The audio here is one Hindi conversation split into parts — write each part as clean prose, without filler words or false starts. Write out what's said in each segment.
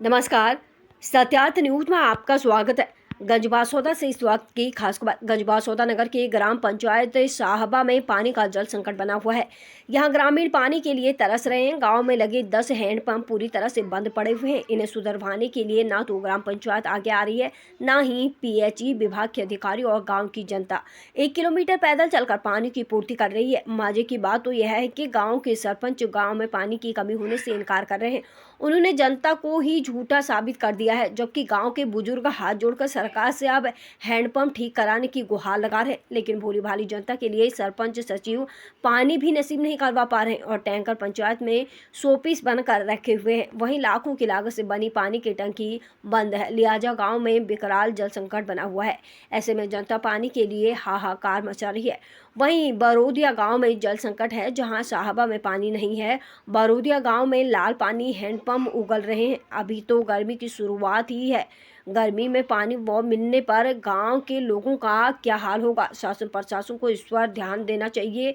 नमस्कार, सत्यार्थ न्यूज में आपका स्वागत है। गंजबासौदा से इस वक्त की खास खबर। गंजबासौदा नगर के ग्राम पंचायत साहबा में पानी का जल संकट बना हुआ है। यहां ग्रामीण पानी के लिए तरस रहे हैं। गांव में लगे 10 हैंडपंप पूरी तरह से बंद पड़े हुए हैं। इन्हें सुधरवाने के लिए ना तो ग्राम पंचायत आगे आ रही है, ना ही पीएचई विभाग के अधिकारी और गाँव की जनता 1 किलोमीटर पैदल चलकर पानी की पूर्ति कर रही है। मजे की बात तो यह है कि गाँव के सरपंच गाँव में पानी की कमी होने से इनकार कर रहे हैं। उन्होंने जनता को ही झूठा साबित कर दिया है, जबकि गांव के बुजुर्ग हाथ जोड़कर सरकार से अब हैंडपंप ठीक कराने की गुहार लगा रहे हैं। लेकिन भोली भाली जनता के लिए सरपंच सचिव पानी भी नसीब नहीं करवा पा रहे हैं और टैंकर पंचायत में शोपीस बनकर रखे हुए हैं। वहीं लाखों की लागत से बनी पानी की टंकी बंद है, लिहाजा गाँव में विकराल जल संकट बना हुआ है। ऐसे में जनता पानी के लिए हाहाकार मचा रही है। वहीं बरोदिया गांव में जल संकट है, जहां साहबा में पानी नहीं है। बरोदिया गांव में लाल पानी हैंडपंप उगल रहे हैं। अभी तो गर्मी की शुरुआत ही है। गर्मी में पानी बहुत मिलने पर गांव के लोगों का क्या हाल होगा। शासन प्रशासन को इस पर ध्यान देना चाहिए,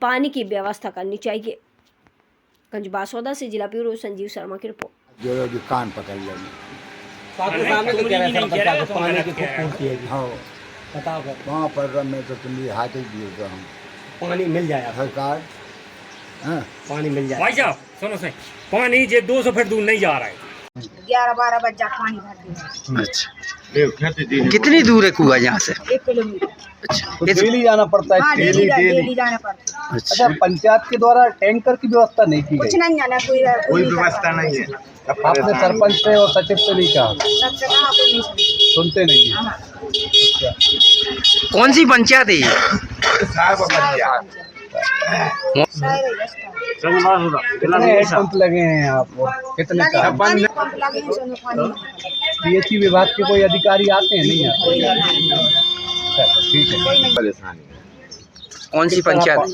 पानी की व्यवस्था करनी चाहिए। गंजबासौदा से जिला ब्यूरो संजीव शर्मा की रिपोर्ट। जो कान पकड़ लेंगे बताओ वहाँ पर मैं तो तुम्हें हाथ ही दिए तो हम पानी मिल जाए सरकार। हाँ पानी मिल जाए भाई साहब सुनो सही, पानी जे 200 फीट दूर नहीं जा रहा है। 11-12 बजे पानी भर अच्छा, कितनी दूर है कुआं यहाँ से? 1 किलोमीटर। अच्छा, तो डेली जाना पड़ता है। हाँ, डेली जाना पड़ता है। अच्छा, पंचायत के द्वारा टैंकर की व्यवस्था नहीं की कुछ गई? नहीं जाना, कोई व्यवस्था नहीं है। आपने सरपंच से और सचिव से नहीं कहा? सबसे कहा कोई नहीं सुनते नहीं है। हाँ। कौन सी पंचायत है ये? कितने हैंडपंप लगे हैं यहाँ पर? कितने का? पंप लगे हैं उसमें पानी। पीएचई विभाग के कोई अधिकारी आते हैं नहीं यहाँ? अच्छा, ठीक है। परेशानी कौन सी पंचायत है?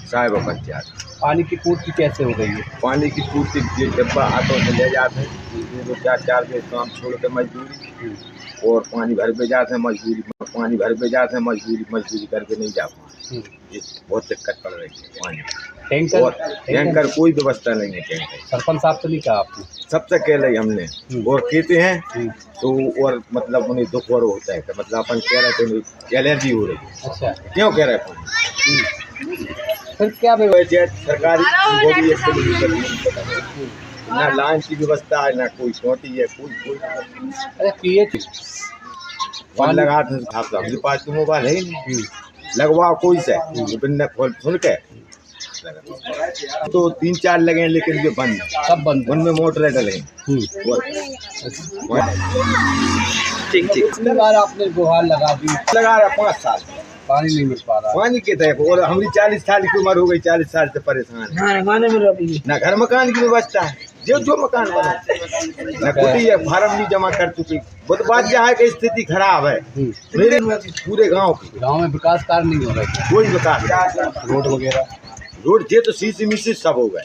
साहिब पंचायत। पानी की पूर्ति कैसे हो गई है? पानी की पूर्ति ये डब्बा आटो से ले जाते हैं, 2-4 के काम छोड़ के मजदूरी और पानी भर पे जाते हैं मजदूरी, पानी भर पे जाते हैं मजदूरी करके नहीं जा पाते। ये बहुत दिक्कत पड़ रही है पानी। टैंकर कोई व्यवस्था नहीं है। टैंकर सरपंच साहब से नहीं कहा आपने? सबसे कह रही हमने और कहते हैं तो और मतलब उन्हें दुख और होता है कि मतलब अपन कह रहे थे एलर्जी हो रही है। अच्छा, क्यों कह रहे हैं? फिर क्या वजह सरकारी वो भी एक तो ना लाइन की व्यवस्था है, ना कोई छोटी है, कोई अरे पीएचई वन लगा थे हमारे पास तो मोबाइल है ही नहीं। लगवा कोई से बिना खोल सुन के तो 3-4 लगे हैं, लेकिन ये बंद सब बंद। उनमें मोटर डले हैं। ठीक ठीक। कितनी बार आपने गुहार लगा दी? लगा रहा 5 साल पानी नहीं मिल पा रहा। पानी के तहत और हमारी 40 साल की उम्र हो गई, 40 साल से परेशान है। ना घर मकान की व्यवस्था है, जो मकान बना ना कुटी है, फार्म नहीं जमा कर चुकी। बहुत बात यह है कि स्थिति खराब है मेरे पूरे गांव की। गांव में विकास कार्य नहीं हो रहे, कोई विकास, रोड वगैरह। रोड जे तो सीसी मिसी सब हो गए।